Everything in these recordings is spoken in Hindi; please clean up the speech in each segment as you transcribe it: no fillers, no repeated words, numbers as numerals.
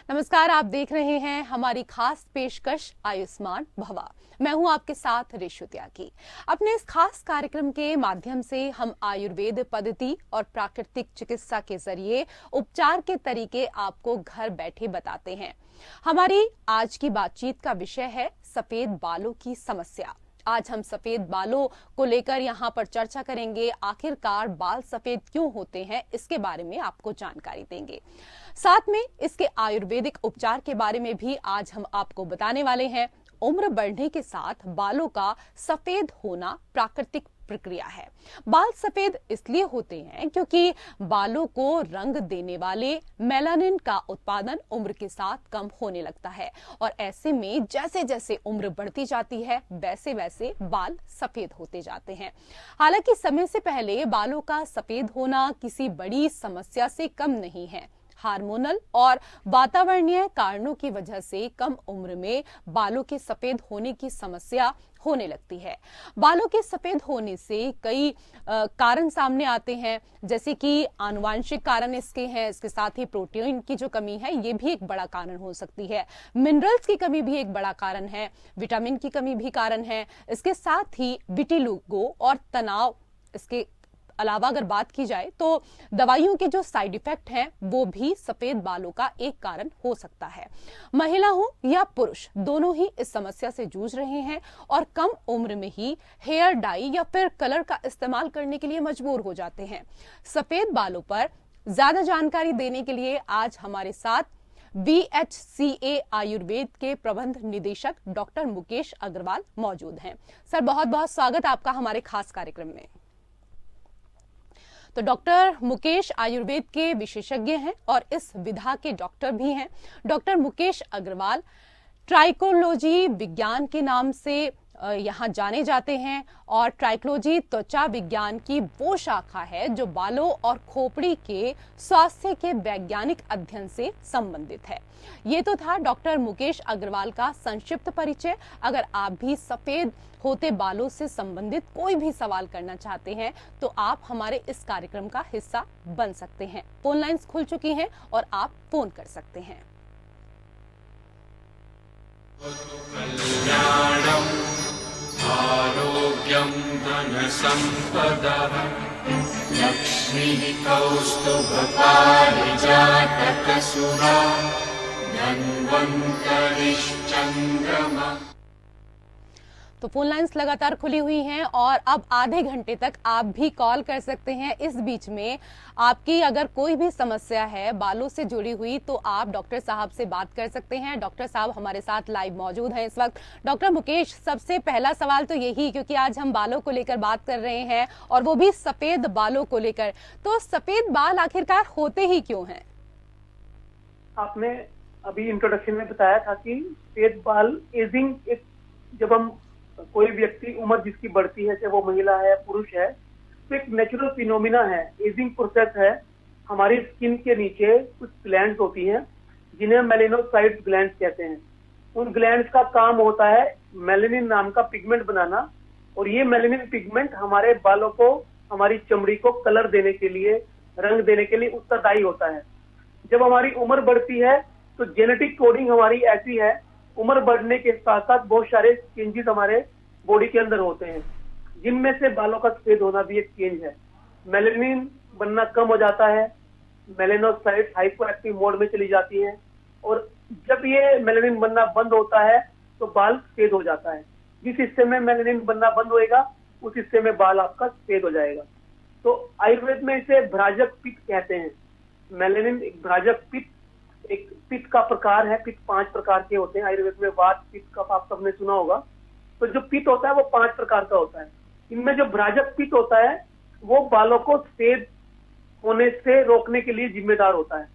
नमस्कार, आप देख रहे हैं हमारी खास पेशकश आयुष्मान भवा। मैं हूं आपके साथ रेशु त्यागी। अपने इस खास कार्यक्रम के माध्यम से हम आयुर्वेद पद्धति और प्राकृतिक चिकित्सा के जरिए उपचार के तरीके आपको घर बैठे बताते हैं। हमारी आज की बातचीत का विषय है सफेद बालों की समस्या। आज हम सफेद बालों को लेकर यहाँ पर चर्चा करेंगे। आखिरकार बाल सफेद क्यों होते हैं, इसके बारे में आपको जानकारी देंगे। साथ में इसके आयुर्वेदिक उपचार के बारे में भी आज हम आपको बताने वाले हैं। उम्र बढ़ने के साथ बालों का सफेद होना प्राकृतिक प्रक्रिया है। बाल सफेद इसलिए होते हैं क्योंकि बालों को रंग देने वाले मेलानिन का उत्पादन उम्र के साथ कम होने लगता है और ऐसे में जैसे जैसे उम्र बढ़ती जाती है वैसे वैसे बाल सफेद होते जाते हैं। हालांकि समय से पहले बालों का सफेद होना किसी बड़ी समस्या से कम नहीं है। हार्मोनल और वातावरणीय कारणों की वजह से कम उम्र में बालों के सफेद होने की समस्या होने लगती है। बालों के सफेद होने से कई कारण सामने आते हैं, जैसे कि आनुवांशिक कारण इसके हैं। इसके साथ ही प्रोटीन की जो कमी है ये भी एक बड़ा कारण हो सकती है। मिनरल्स की कमी भी एक बड़ा कारण है। विटामिन की कमी भी कारण है। इसके साथ ही विटिलिगो और तनाव, इसके अलावा अगर बात की जाए तो दवाइयों के जो साइड इफेक्ट हैं वो भी सफेद बालों का एक कारण हो सकता है। महिला हो या पुरुष, दोनों ही इस समस्या से जूझ रहे हैं और कम उम्र में ही हेयर डाई या फिर कलर का इस्तेमाल करने के लिए मजबूर हो जाते हैं। सफेद बालों पर ज्यादा जानकारी देने के लिए आज हमारे साथ BHCA आयुर्वेद के प्रबंध निदेशक डॉक्टर मुकेश अग्रवाल मौजूद हैं। सर, बहुत बहुत स्वागत आपका हमारे खास कार्यक्रम में। तो डॉक्टर मुकेश आयुर्वेद के विशेषज्ञ हैं और इस विधा के डॉक्टर भी हैं। डॉक्टर मुकेश अग्रवाल ट्राइकोलॉजी विज्ञान के नाम से यहाँ जाने जाते हैं और ट्राइकोलॉजी त्वचा विज्ञान की वो शाखा है जो बालों और खोपड़ी के स्वास्थ्य के वैज्ञानिक अध्ययन से संबंधित है। ये तो था डॉक्टर मुकेश अग्रवाल का संक्षिप्त परिचय। अगर आप भी सफेद होते बालों से संबंधित कोई भी सवाल करना चाहते हैं तो आप हमारे इस कार्यक्रम का हिस्सा बन सकते हैं। फोन लाइंस खुल चुकी हैं और आप फोन कर सकते हैं। आरोग्यं धनसम्पदः लक्ष्मीः कौस्तुभपारिजातकसुरा धन्वन्तरिश्चन्द्रमा। तो फोन लाइंस लगातार खुली हुई हैं और अब आधे घंटे तक आप भी कॉल कर सकते हैं। इस बीच में आपकी अगर कोई भी समस्या है बालों से जुड़ी हुई तो आप डॉक्टर साहब से बात कर सकते हैं। डॉक्टर साहब हमारे साथ लाइव मौजूद हैं इस वक्त। डॉक्टर मुकेश, सबसे पहला सवाल तो यही, क्योंकि आज हम बालों को लेकर बात कर रहे हैं और वो भी सफेद बालों को लेकर, तो सफेद बाल आखिरकार होते ही क्यों हैं? आपने अभी इंट्रोडक्शन में बताया था कि सफेद बाल एजिंग, जब हम कोई व्यक्ति उम्र जिसकी बढ़ती है, चाहे वो महिला है पुरुष है, तो एक नेचुरल फिनोमिना है, एजिंग प्रोसेस है। हमारी स्किन के नीचे कुछ ग्लैंड्स होती हैं जिन्हें मेलेनोसाइट्स ग्लैंड्स कहते हैं। उन ग्लैंड्स का काम होता है मेलेनिन नाम का पिगमेंट बनाना, और ये मेलेनिन पिगमेंट हमारे बालों को, हमारी चमड़ी को कलर देने के लिए, रंग देने के लिए उत्तरदायी होता है। जब हमारी उम्र बढ़ती है तो जेनेटिक कोडिंग हमारी ऐसी है, उम्र बढ़ने के साथ साथ बहुत सारे चेंजेस हमारे बॉडी के अंदर होते हैं, जिनमें से बालों का सफेद होना भी एक चेंज है। मेलेनिन बनना कम हो जाता है, मेलेनोसाइट्स हाइपर एक्टिव मोड में चली जाती है, और जब ये मेलेनिन बनना बंद होता है तो बाल सफेद हो जाता है। जिस हिस्से में मेलेनिन बनना बंद होएगा उस हिस्से में बाल आपका सफेद हो जाएगा। तो आयुर्वेद में इसे भ्राजक पित्त कहते हैं। मेलेनिन एक भ्राजक पित्त, एक पित्त का प्रकार है। पित्त 5 प्रकार के होते हैं आयुर्वेद में। वात, पित्त, कफ आप सबने सुना होगा। तो जो पित्त होता है वो 5 प्रकार का होता है। इनमें जो भ्राजक पित्त होता है वो बालों को सफेद होने से रोकने के लिए जिम्मेदार होता है।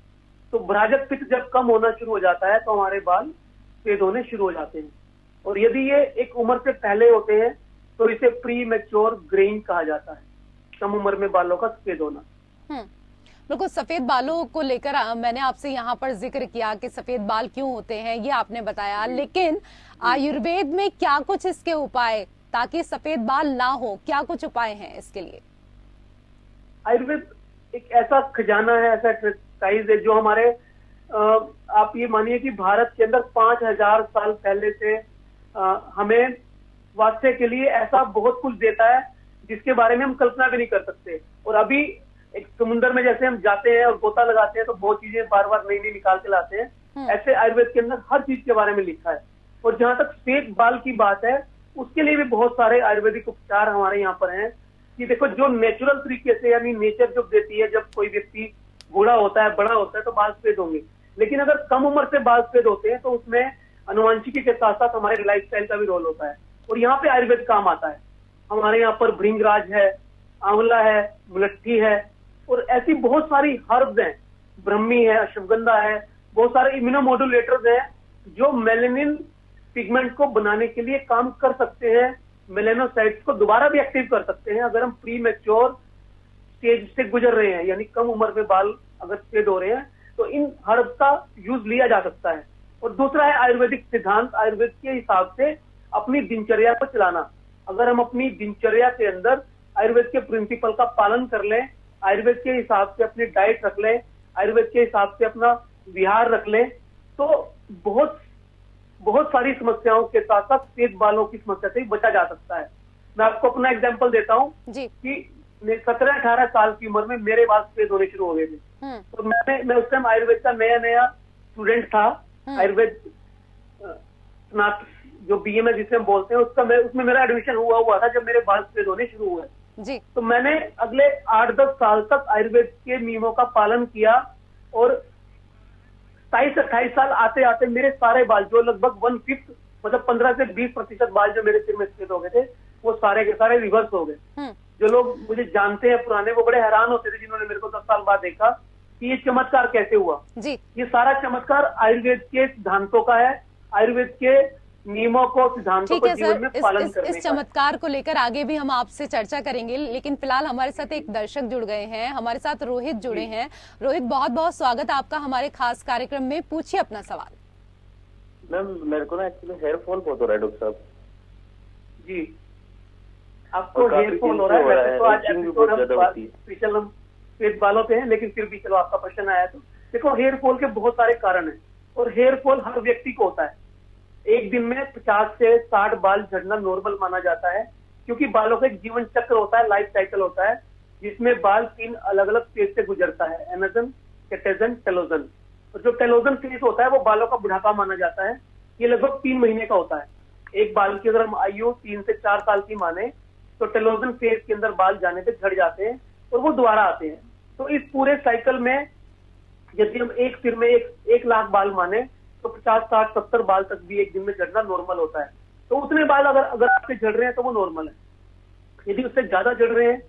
तो भ्राजक पित्त जब कम होना शुरू हो जाता है तो हमारे बाल सफेद होने शुरू हो जाते हैं। और यदि ये एक उम्र से पहले होते हैं तो इसे प्री मैच्योर ग्रेइंग कहा जाता है, कम उम्र में बालों का सफेद होना। बिल्कुल, सफेद बालों को लेकर मैंने आपसे यहाँ पर जिक्र किया कि सफेद बाल क्यों होते हैं, ये आपने बताया, लेकिन आयुर्वेद में क्या कुछ इसके उपाय ताकि सफेद बाल ना हो, क्या कुछ उपाय हैं इसके लिए? आयुर्वेद एक ऐसा खजाना है, ऐसा एक्सरसाइज है जो हमारे आप ये मानिए कि भारत के अंदर 5000 साल पहले से हमें स्वास्थ्य के लिए ऐसा बहुत कुछ देता है जिसके बारे में हम कल्पना भी नहीं कर सकते। और अभी एक समुद्र में जैसे हम जाते हैं और गोता लगाते हैं तो बहुत चीजें बार बार नई नई निकाल के लाते हैं, ऐसे आयुर्वेद के अंदर हर चीज के बारे में लिखा है। और जहां तक सफेद बाल की बात है, उसके लिए भी बहुत सारे आयुर्वेदिक उपचार हमारे यहाँ पर हैं कि देखो, जो नेचुरल तरीके से यानी नेचर जो देती है, जब कोई व्यक्ति बूढ़ा होता है, बड़ा होता है तो बाल सफेद होंगे, लेकिन अगर कम उम्र से बाल सफेद होते हैं तो उसमें अनुवांशिकी के साथ साथ हमारे लाइफस्टाइल का भी रोल होता है और यहाँ पे आयुर्वेद काम आता है। हमारे यहाँ पर भृंगराज है, आंवला है, मुलट्ठी है और ऐसी बहुत सारी हर्ब्स हैं, ब्रह्मी है, अश्वगंधा है, बहुत सारे इम्यूनोमोडुलेटर्स हैं जो मेलेनिन पिगमेंट को बनाने के लिए काम कर सकते हैं, मेलेनोसाइट्स को दोबारा भी एक्टिव कर सकते हैं अगर हम प्री मैच्योर स्टेज से गुजर रहे हैं, यानी कम उम्र में बाल अगर सफेद हो रहे हैं तो इन हर्ब्स का यूज लिया जा सकता है। और दूसरा है आयुर्वेदिक सिद्धांत, आयुर्वेद के हिसाब से अपनी दिनचर्या को चलाना। अगर हम अपनी दिनचर्या के अंदर आयुर्वेद के प्रिंसिपल का पालन कर लें, आयुर्वेद के हिसाब से अपनी डाइट रख लें, आयुर्वेद के हिसाब से अपना विहार रख लें, तो बहुत सारी समस्याओं के साथ साथ सफेद बालों की समस्या से भी बचा जा सकता है। मैं आपको अपना एग्जांपल देता हूँ कि 17-18 साल की उम्र में मेरे बाल सफेद होने शुरू हो गए थे। तो मैं उस टाइम आयुर्वेद का नया स्टूडेंट था। आयुर्वेद स्नातक जो बीएमएस जिसे हम बोलते हैं उसमें मेरा एडमिशन हुआ था जब मेरे बाल सफेद होने शुरू हुए जी। तो मैंने अगले 8-10 साल तक आयुर्वेद के नियमों का पालन किया और 27-28 साल आते आते मेरे सारे बाल जो लगभग 1/5 मतलब 15 से 20% बाल जो मेरे सिर में सफेद हो गए थे वो सारे के सारे रिवर्स हो गए। जो लोग मुझे जानते हैं पुराने, वो बड़े हैरान होते थे जिन्होंने मेरे को 10 साल बाद देखा कि ये चमत्कार कैसे हुआ जी। ये सारा चमत्कार आयुर्वेद के सिद्धांतों का है, आयुर्वेद के नियमों को, सिद्धांतों को जीवन में पालन करने का। इस चमत्कार को लेकर आगे भी हम आपसे चर्चा करेंगे, लेकिन फिलहाल हमारे साथ एक दर्शक जुड़ गए हैं, हमारे साथ रोहित जुड़े हैं। रोहित, बहुत बहुत स्वागत आपका हमारे खास कार्यक्रम में, पूछिए अपना सवाल। मैम, मेरे को ना एक्चुअली हेयर फॉल बहुत हो रहा है डॉक्टर साहब जी। आपको हेयर फॉल हो रहा है, तो आज एपिसोड हम स्पेशल हम सफेद बालों पे हैं, लेकिन फिर भी चलो आपका प्रश्न आया तो देखो, हेयर फॉल के बहुत सारे कारण हैं और हेयर फॉल हर व्यक्ति को होता है। एक दिन में 50 से 60 बाल झड़ना नॉर्मल माना जाता है, क्योंकि बालों का एक जीवन चक्र होता है, लाइफ साइकिल होता है, जिसमें बाल 3 अलग अलग फेज से गुजरता है, एनाजन, कैटेजन, टेलोजन। और जो टेलोजन फेज होता है वो बालों का बुढ़ापा माना जाता है, ये लगभग 3 महीने का होता है। एक बाल की अगर हम आयु 3 से 4 साल की माने तो टेलोजन फेज के अंदर बाल जाने पे झड़ जाते हैं और वो दोबारा आते हैं। तो इस पूरे साइकिल में यदि हम एक सिर में 1 लाख बाल माने तो 50, 60, 70 बाल तक भी एक दिन में झड़ना नॉर्मल होता है। तो उतने बाल अगर आपके झड़ रहे हैं तो वो नॉर्मल है। यदि उससे ज्यादा झड़ रहे हैं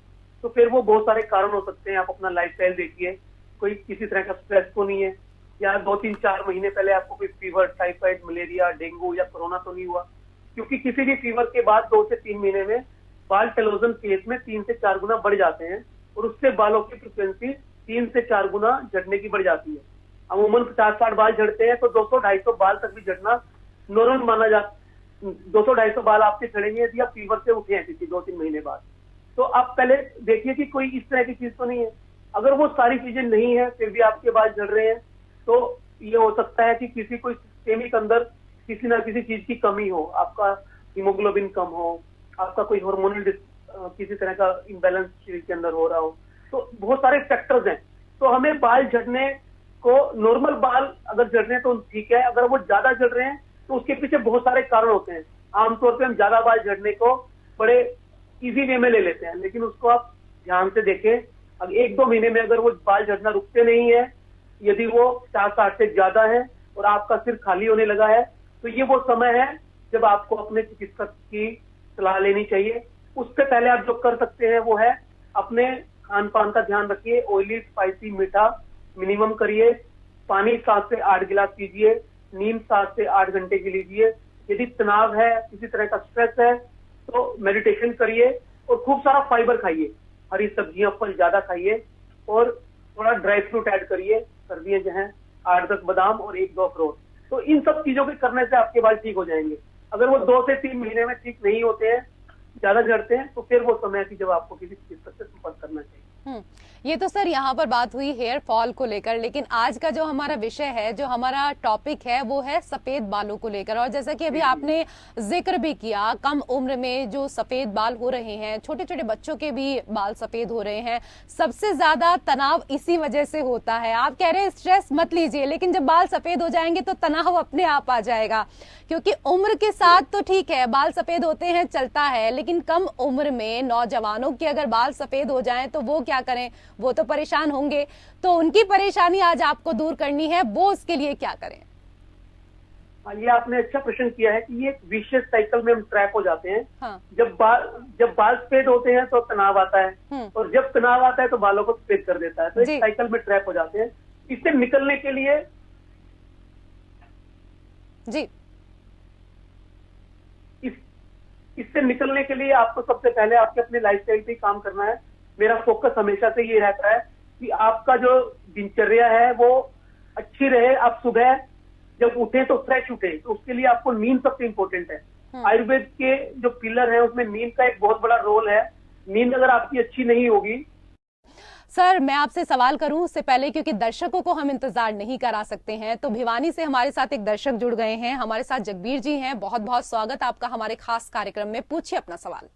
तो फिर वो बहुत सारे कारण हो सकते हैं। आप अपना लाइफस्टाइल देखिए, कोई किसी तरह का स्ट्रेस तो नहीं है, या 2-3-4 महीने पहले आपको कोई फीवर, टाइफाइड, मलेरिया, डेंगू या कोरोना तो नहीं हुआ, क्योंकि किसी भी फीवर के बाद 2 से 3 महीने में बाल टेलोजन फेज में 3 से 4 गुना बढ़ जाते हैं और उससे बालों की फ्रिक्वेंसी 3 से 4 गुना झड़ने की बढ़ जाती है। अमूमन 50-60 बाल झड़ते हैं तो 200-250 बाल तक भी झड़ना नॉर्मल माना जाता। 200-250 बाल आपके झड़ेंगे यदि आप फीवर से उठे हैं किसी 2-3 महीने बाद। तो आप पहले देखिए कि कोई इस तरह की चीज तो नहीं है। अगर वो सारी चीजें नहीं है फिर भी आपके बाल झड़ रहे हैं तो ये हो सकता है कि किसी कोई सिस्टेमिक अंदर किसी ना किसी चीज की कमी हो, आपका हीमोग्लोबिन कम हो, आपका कोई हार्मोनल किसी तरह का इम्बैलेंस शरीर के अंदर हो रहा हो, तो बहुत सारे फैक्टर्स हैं। तो हमें बाल झड़ने को, नॉर्मल बाल अगर झड़ रहे हैं तो ठीक है, अगर वो ज्यादा झड़ रहे हैं तो उसके पीछे बहुत सारे कारण होते हैं। आमतौर पे हम ज्यादा बाल झड़ने को बड़े इजी वे में ले लेते हैं, लेकिन उसको आप ध्यान से देखें। अब 1-2 महीने में अगर वो बाल झड़ना रुकते नहीं है, यदि वो 50-60 से ज्यादा है और आपका सिर खाली होने लगा है, तो ये वो समय है जब आपको अपने चिकित्सक की सलाह लेनी चाहिए। उससे पहले आप जो कर सकते हैं वो है अपने खान पान का ध्यान रखिए, ऑयली, स्पाइसी, मीठा मिनिमम करिए, पानी 7 से 8 गिलास पीजिए, नींद 7 से 8 घंटे की लीजिए। यदि तनाव है, किसी तरह का स्ट्रेस है तो मेडिटेशन करिए और खूब सारा फाइबर खाइए, हरी सब्जियां, फल ज्यादा खाइए और थोड़ा ड्राई फ्रूट ऐड करिए, सर्दियां जो हैं 8-10 बादाम और 1-2 अखरोट। तो इन सब चीजों के करने से आपके बाल ठीक हो जाएंगे। अगर वो 2 से 3 महीने में ठीक नहीं होते हैं, ज्यादा झड़ते हैं, तो फिर वो समय है कि जब आपको किसी चिकित्सक से संपर्क करना चाहिए। ये तो सर यहाँ पर बात हुई हेयर फॉल को लेकर, लेकिन आज का जो हमारा विषय है, जो हमारा टॉपिक है, वो है सफेद बालों को लेकर। और जैसा कि अभी आपने जिक्र भी किया, कम उम्र में जो सफेद बाल हो रहे हैं, छोटे छोटे बच्चों के भी बाल सफेद हो रहे हैं, सबसे ज्यादा तनाव इसी वजह से होता है। आप कह रहे हैं स्ट्रेस मत लीजिए, लेकिन जब बाल सफेद हो जाएंगे तो तनाव अपने आप आ जाएगा, क्योंकि उम्र के साथ तो ठीक है बाल सफेद होते हैं, चलता है, लेकिन कम उम्र में नौजवानों के अगर बाल सफेद हो जाएं तो वो क्या करें, वो तो परेशान होंगे। तो उनकी परेशानी आज आपको दूर करनी है, वो उसके लिए क्या करें? ये आपने अच्छा प्रश्न किया है कि ये विशियस साइकिल में हम ट्रैप हो जाते हैं। हाँ। जब बाल सफेद होते हैं तो तनाव आता है, और जब तनाव आता है तो बालों को सफेद कर देता है, तो जी। एक साइकिल में ट्रैप हो जाते हैं। इससे निकलने के लिए जी, इससे निकलने के लिए आपको सबसे पहले आपके अपने लाइफस्टाइल पे काम करना है। मेरा फोकस हमेशा से ये रहता है कि आपका जो दिनचर्या है वो अच्छी रहे। आप सुबह जब उठे तो फ्रेश उठे, तो उसके लिए आपको नींद सबसे इम्पोर्टेंट है। आयुर्वेद के जो पिलर है उसमें नींद का एक बहुत बड़ा रोल है। नींद अगर आपकी अच्छी नहीं होगी। सर मैं आपसे सवाल करूं उससे पहले, क्योंकि दर्शकों को हम इंतजार नहीं करा सकते हैं, तो भिवानी से हमारे साथ एक दर्शक जुड़ गए हैं। हमारे साथ जगबीर जी हैं, बहुत बहुत स्वागत आपका हमारे खास कार्यक्रम में। पूछिए अपना सवाल।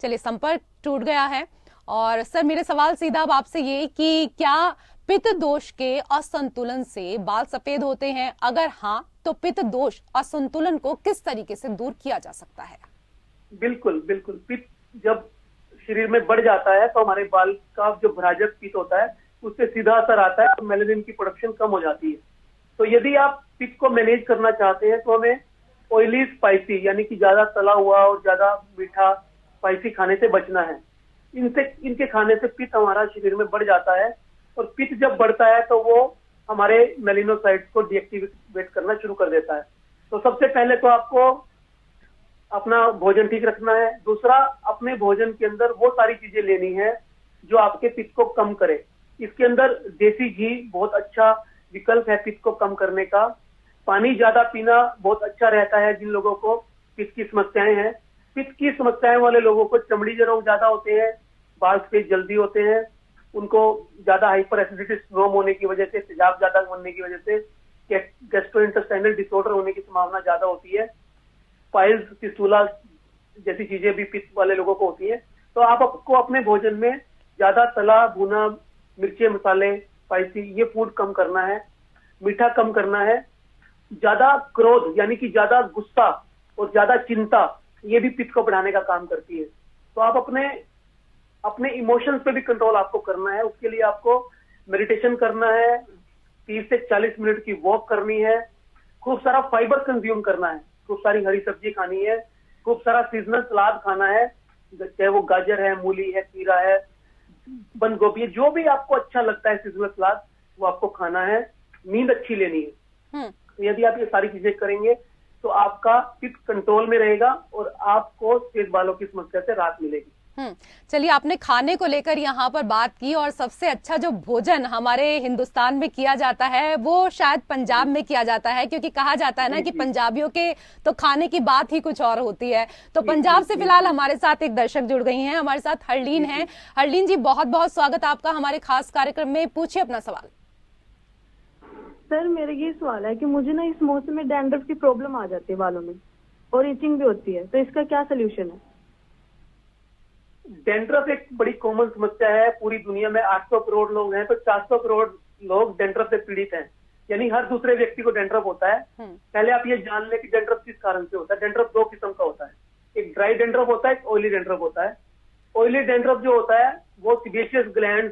चलिए, संपर्क टूट गया है। और सर मेरे सवाल सीधा अब आपसे ये कि क्या पित्त दोष के असंतुलन से बाल सफेद होते हैं? अगर हाँ, तो पित्त दोष असंतुलन को किस तरीके से दूर किया जा सकता है? बिल्कुल बिल्कुल। पित्त जब शरीर में बढ़ जाता है तो हमारे बाल का जो भ्राजक पित्त होता है उससे सीधा असर आता है और मेलानिन की प्रोडक्शन कम हो जाती है। तो यदि आप पित्त को मैनेज करना चाहते हैं तो हमें ऑयली स्पाइसी, यानी कि ज्यादा तला हुआ और ज्यादा मीठा स्पाइसी खाने से बचना है। इनके खाने से पित्त हमारा शरीर में बढ़ जाता है, और पित्त जब बढ़ता है तो वो हमारे मेलिनोसाइट्स को डीएक्टिवेट करना शुरू कर देता है। तो सबसे पहले तो आपको अपना भोजन ठीक रखना है। दूसरा, अपने भोजन के अंदर वो सारी चीजें लेनी है जो आपके पित्त को कम करे। इसके अंदर देसी घी बहुत अच्छा विकल्प है पित्त को कम करने का। पानी ज्यादा पीना बहुत अच्छा रहता है जिन लोगों को पित्त की समस्याएं हैं। पित्त की समस्याएं वाले लोगों को चमड़ी के रोग ज्यादा होते हैं, बाल सफेद जल्दी होते हैं, उनको ज्यादा हाइपर एसिडिटी सिंड्रोम होने की वजह से, तेजाब ज्यादा बनने की वजह से गैस्ट्रोइंटेस्टाइनल डिसऑर्डर होने की संभावना ज्यादा होती है। पाइल्स, फिस्टुला जैसी चीजें भी पित्त वाले लोगों को होती है। तो आपको अपने भोजन में ज्यादा तला भुना, मिर्चे मसाले, स्पाइसी, ये फूड कम करना है। मीठा कम करना है। ज्यादा क्रोध यानी कि ज्यादा गुस्सा और ज्यादा चिंता, ये भी पित्त को बढ़ाने का काम करती है। तो आप अपने इमोशंस पे भी कंट्रोल आपको करना है। उसके लिए आपको मेडिटेशन करना है, 30 से 40 मिनट की वॉक करनी है, खूब सारा फाइबर कंज्यूम करना है, खूब सारी हरी सब्जी खानी है, खूब सारा सीजनल सलाद खाना है, चाहे वो गाजर है, मूली है, खीरा है, बंद गोभी है, जो भी आपको अच्छा लगता है सीजनल सलाद वो आपको खाना है। नींद अच्छी लेनी है। तो यदि आप ये सारी चीजें करेंगे तो आपका पित्त कंट्रोल में रहेगा और आपको सफेद बालों की समस्या से राहत मिलेगी। चलिए, आपने खाने को लेकर यहाँ पर बात की, और सबसे अच्छा जो भोजन हमारे हिंदुस्तान में किया जाता है वो शायद पंजाब में किया जाता है, क्योंकि कहा जाता है ना कि पंजाबियों के तो खाने की बात ही कुछ और होती है। तो पंजाब से फिलहाल हमारे साथ एक दर्शक जुड़ गई हैं, हमारे साथ हरलीन हैं। हरलीन जी, बहुत बहुत स्वागत आपका हमारे खास कार्यक्रम में। पूछिए अपना सवाल। सर मेरा ये सवाल है कि मुझे ना इस मौसम में डैंड्रफ की प्रॉब्लम आ जाती है बालों में, और इचिंग भी होती है, तो इसका क्या सोल्यूशन है? डैंड्रफ एक बड़ी कॉमन समस्या है। पूरी दुनिया में 800 करोड़ लोग हैं, तो 400 करोड़ लोग डैंड्रफ से पीड़ित हैं, यानी हर दूसरे व्यक्ति को डैंड्रफ होता है। पहले आप ये जान लें कि डैंड्रफ किस कारण से होता है। डैंड्रफ 2 किस्म का होता है, एक ड्राई डैंड्रफ होता है, एक ऑयली डैंड्रफ होता है। ऑयली डैंड्रफ जो होता है वो सीबेशियस ग्लैंड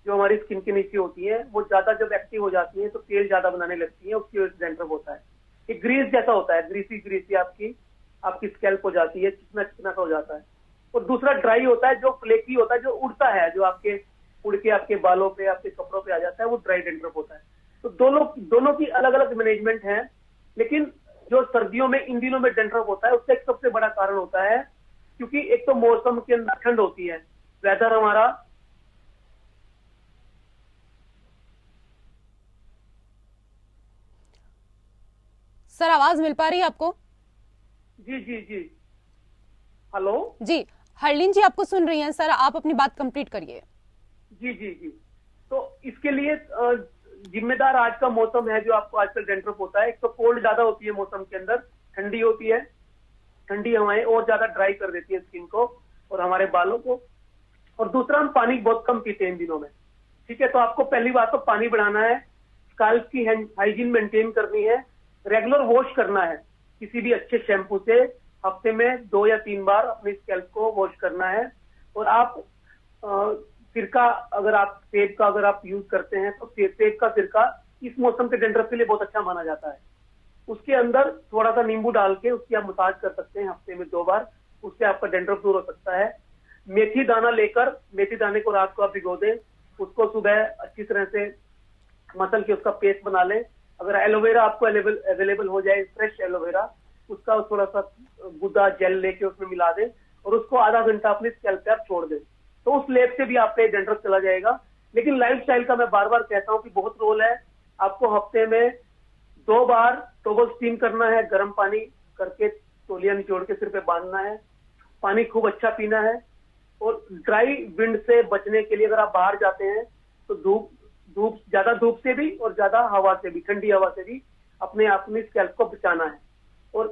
जो हमारी स्किन के नीचे होती है वो ज्यादा जब एक्टिव हो जाती है तो तेल ज्यादा बनाने लगती है, उसकी वजह से डैंड्रफ होता है। एक ग्रीस जैसा होता है, ग्रीसी आपकी स्कैल्प हो जाती है, चिकना चिकना सा हो जाता है। और दूसरा ड्राई होता है जो फ्लेकी होता है, जो उड़ता है, जो उड़ के आपके बालों पे, आपके कपड़ों पे आ जाता है, वो ड्राई डैंड्रफ होता है। तो दोनों की अलग अलग मैनेजमेंट है। लेकिन जो सर्दियों में इन दिनों में डैंड्रफ होता है उसका एक सबसे बड़ा कारण होता है क्योंकि एक तो मौसम के अंदर ठंड होती है, वेदर हमारा सर आवाज मिल पा रही है आपको? जी जी जी, हेलो। जी, हरलीन जी आपको सुन रही हैं सर, आप अपनी बात कंप्लीट करिए। जी जी जी, तो इसके लिए जिम्मेदार आज का मौसम है जो आपको आजकल डैंड्रफ होता है। एक तो कोल्ड ज्यादा होती है मौसम के अंदर, ठंडी होती है, ठंडी हवाएं और ज्यादा ड्राई कर देती है स्किन को और हमारे बालों को। और दूसरा, हम पानी बहुत कम पीते हैं इन दिनों में, ठीक है। तो आपको पहली बात तो पानी बढ़ाना है, स्काल्प की हाइजीन मेंटेन करनी है, रेगुलर वॉश करना है किसी भी अच्छे शैम्पू से, हफ्ते में 2 या 3 बार अपने स्कैल्प को वॉश करना है। और आप सिरका, अगर आप सेब का अगर आप यूज करते हैं तो सेब का सिरका इस मौसम के डैंड्रफ के लिए बहुत अच्छा माना जाता है। उसके अंदर थोड़ा सा नींबू डाल के उसकी आप मसाज कर सकते हैं हफ्ते में 2 बार, उससे आपका डैंड्रफ दूर हो सकता है। मेथी दाना लेकर, मेथी दाने को रात को आप भिगो दें, उसको सुबह अच्छी तरह से मसल के उसका पेस्ट बना लें। अगर एलोवेरा आपको अवेलेबल हो जाए, फ्रेश एलोवेरा, उसका थोड़ा सा गुदा जेल लेके उसमें मिला दें और उसको आधा घंटा अपने स्कैल्प पे आप छोड़ दें, तो उस लेप से भी आपका डैंड्रफ चला जाएगा। लेकिन लाइफस्टाइल का मैं बार बार कहता हूँ कि बहुत रोल है। आपको हफ्ते में 2 बार टॉवल स्टीम करना है, गर्म पानी करके तौलिया निचोड़ के सिर पे बांधना है, पानी खूब अच्छा पीना है। और ड्राई विंड से बचने के लिए अगर आप बाहर जाते हैं तो ज्यादा धूप से भी और ज्यादा हवा से भी, ठंडी हवा से भी अपने स्कैल्प को बचाना है। और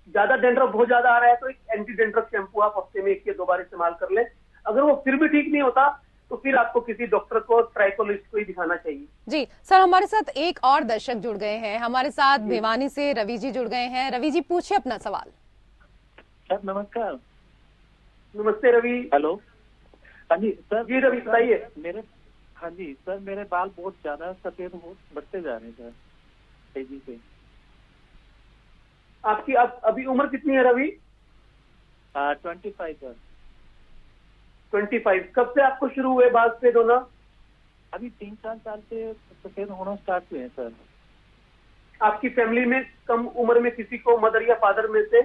ज्यादा डैंड्रफ बहुत ज्यादा आ रहा है तो एक एंटी डैंड्रफ शैम्पू आप हफ्ते में 1 या 2 बार इस्तेमाल कर ले। अगर वो फिर भी ठीक नहीं होता तो फिर आपको किसी डॉक्टर को, ट्राइकोलॉजिस्ट को ही दिखाना चाहिए। जी सर, हमारे साथ एक और दर्शक जुड़ गए हैं, हमारे साथ भिवानी से रवि जी जुड़ गए हैं। रवि जी पूछिए अपना सवाल। सर नमस्कार। नमस्ते रवि। हेलो। हाँ जी सर। जी रवि बताइए। हाँ जी सर, मेरे बाल बहुत ज्यादा सफेद बढ़ते जा रहे हैं सर, तेजी से। आपकी अभी उम्र कितनी है रवि? 25 सर। 25। कब से आपको शुरू हुए बाल सफेद होना? अभी 3-4 साल से सफेद होना स्टार्ट हुए हैं सर। आपकी फैमिली में कम उम्र में किसी को, मदर या फादर में से?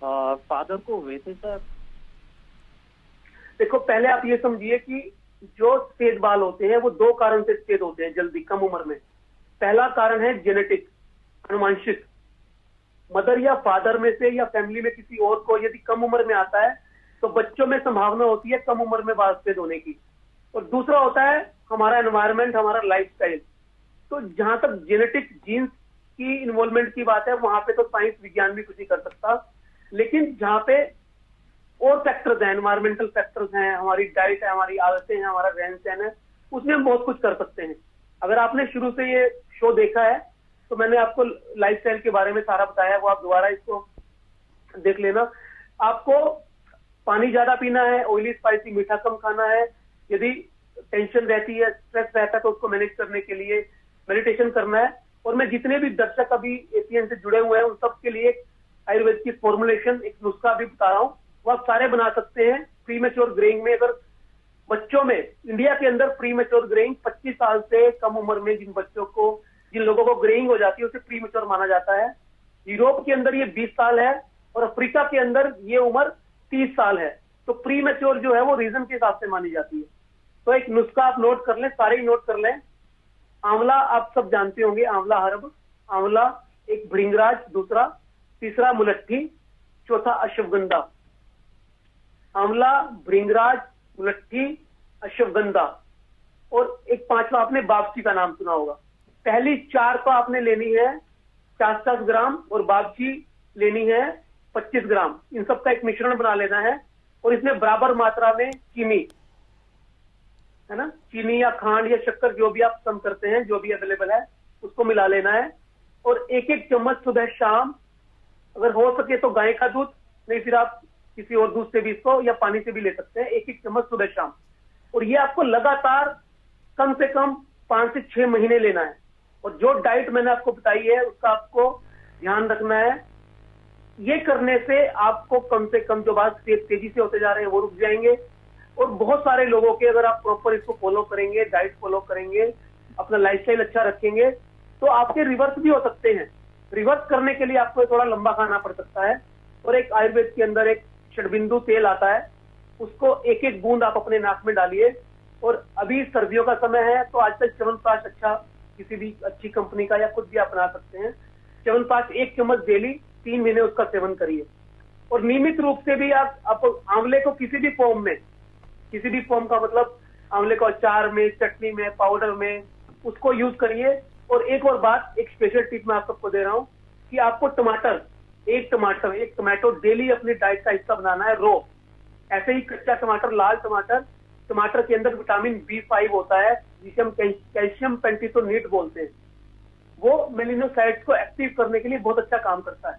फादर को हुए थे सर। देखो, पहले आप ये समझिए कि जो सफेद बाल होते हैं वो 2 कारण से सफेद होते हैं जल्दी, कम उम्र में। पहला कारण है जेनेटिक, अनुवांशिक। मदर या फादर में से या फैमिली में किसी और को यदि कम उम्र में आता है तो बच्चों में संभावना होती है कम उम्र में बाल सफेद होने की। और दूसरा होता है हमारा एनवायरनमेंट, हमारा लाइफस्टाइल। तो जहां तक जेनेटिक जीन्स की इन्वॉल्वमेंट की बात है, वहां पे तो साइंस विज्ञान भी कुछ नहीं कर सकता। लेकिन जहां पे और फैक्टर्स हैं, एनवायरमेंटल फैक्टर्स हैं, हमारी डाइट है, हमारी आदतें हैं, हमारा रहन सहन है, उसमें हम बहुत कुछ कर सकते हैं। अगर आपने शुरू से ये शो देखा है तो मैंने आपको लाइफस्टाइल के बारे में सारा बताया है, वो आप दोबारा इसको देख लेना। आपको पानी ज्यादा पीना है, ऑयली स्पाइसी मीठा कम खाना है। यदि टेंशन रहती है, स्ट्रेस रहता है तो उसको मैनेज करने के लिए मेडिटेशन करना है। और मैं जितने भी दर्शक अभी एसीएन से जुड़े हुए हैं उन सबके लिए आयुर्वेद की फॉर्मुलेशन, एक नुस्खा भी बता रहा हूँ, वो आप सारे बना सकते हैं। प्री मैच्योर ग्रेइंग में, अगर बच्चों में, इंडिया के अंदर प्री मैच्योर ग्रेइंग 25 साल से कम उम्र में जिन लोगों को ग्रेइंग हो जाती है उसे प्री मैच्योर माना जाता है। यूरोप के अंदर ये 20 साल है और अफ्रीका के अंदर ये उम्र 30 साल है। तो प्री मैच्योर जो है वो रीजन के हिसाब से मानी जाती है। तो एक नुस्खा आप नोट कर लें, सारे ही नोट कर लें। आंवला आप सब जानते होंगे, आंवला हर्ब, आंवला एक भृंगराज, दूसरा, तीसरा मुलट्ठी, चौथा अश्वगंधा। आंवला, भृंगराज, मुलट्ठी, अश्वगंधा। और एक 5वां आपने बाबची का नाम सुना होगा। पहली 4 तो आपने लेनी है 50 ग्राम और बाबची लेनी है 25 ग्राम। इन सब का एक मिश्रण बना लेना है और इसमें बराबर मात्रा में चीनी, है ना, चीनी या खांड या शक्कर जो भी आप पसंद करते हैं, जो भी अवेलेबल है, उसको मिला लेना है। और 1-1 चम्मच सुबह शाम, अगर हो सके तो गाय का दूध, नहीं फिर आप किसी और दूध से भी इसको या पानी से भी ले सकते हैं। 1-1 चम्मच सुबह शाम। और ये आपको लगातार कम से कम 5 से 6 महीने लेना है। और जो डाइट मैंने आपको बताई है उसका आपको ध्यान रखना है। ये करने से आपको कम से कम जो बात तेजी से होते जा रहे हैं वो रुक जाएंगे। और बहुत सारे लोगों के, अगर आप प्रॉपर इसको फॉलो करेंगे, डाइट फॉलो करेंगे, अपना लाइफस्टाइल अच्छा रखेंगे, तो आपके रिवर्स भी हो सकते हैं। रिवर्स करने के लिए आपको थोड़ा लंबा खाना पड़ सकता है। और एक आयुर्वेद के अंदर एक षडबिंदु तेल आता है, उसको 1-1 बूंद आप अपने नाक में डालिए। और अभी सर्दियों का समय है तो आजकल च्यवनप्राश अच्छा, किसी भी अच्छी कंपनी का या खुद भी आप बना सकते हैं, च्यवनप्राश 1 चम्मच डेली 3 महीने उसका सेवन करिए। और नियमित रूप से भी आप आंवले को किसी भी फॉर्म का मतलब आंवले को अचार में, चटनी में, पाउडर में, उसको यूज करिए। और एक और बात, एक स्पेशल टिप मैं आप सबको दे रहा हूँ कि आपको एक टमाटो डेली अपनी डाइट का हिस्सा बनाना है, रो। ऐसे ही कच्चा टमाटर, लाल टमाटर के अंदर विटामिन B5 होता है, जिसे हम कैल्शियम पेंटिटोनेट बोलते हैं। वो मेलिनोसाइट्स को एक्टिव करने के लिए बहुत अच्छा काम करता है।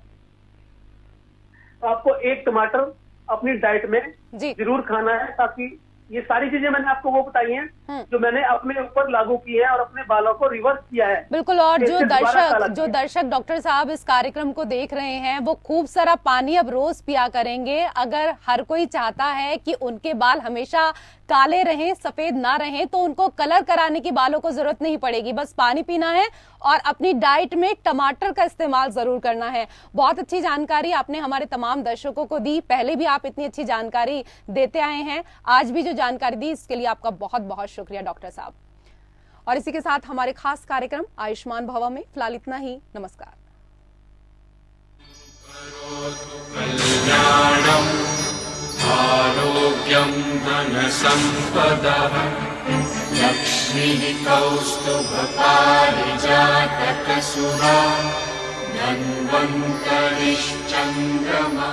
तो आपको एक टमाटर अपनी डाइट में जी। जरूर खाना है, ताकि ये सारी चीजें मैंने आपको वो बताई हैं जो मैंने अपने ऊपर लागू की है और अपने बालों को रिवर्स किया है। बिल्कुल। और इससे दोबारा जो दर्शक डॉक्टर साहब इस कार्यक्रम को देख रहे हैं, वो खूब सारा पानी अब रोज पिया करेंगे। अगर हर कोई चाहता है कि उनके बाल हमेशा काले रहें, सफेद ना रहें, तो उनको कलर कराने की बालों को जरूरत नहीं पड़ेगी। बस पानी पीना है और अपनी डाइट में टमाटर का इस्तेमाल जरूर करना है। बहुत अच्छी जानकारी आपने हमारे तमाम दर्शकों को दी। पहले भी आप इतनी अच्छी जानकारी देते आए हैं, आज भी जो जानकारी दी इसके लिए आपका बहुत बहुत शुक्रिया डॉक्टर साहब। और इसी के साथ हमारे खास कार्यक्रम आयुष्मान भव में फिलहाल इतना ही। नमस्कार। कल्याणम् आरोग्यं धनसम्पदः लक्ष्मीः कौस्तुभपारिजातकसुरा धन्वन्तरिश्चन्द्रमा।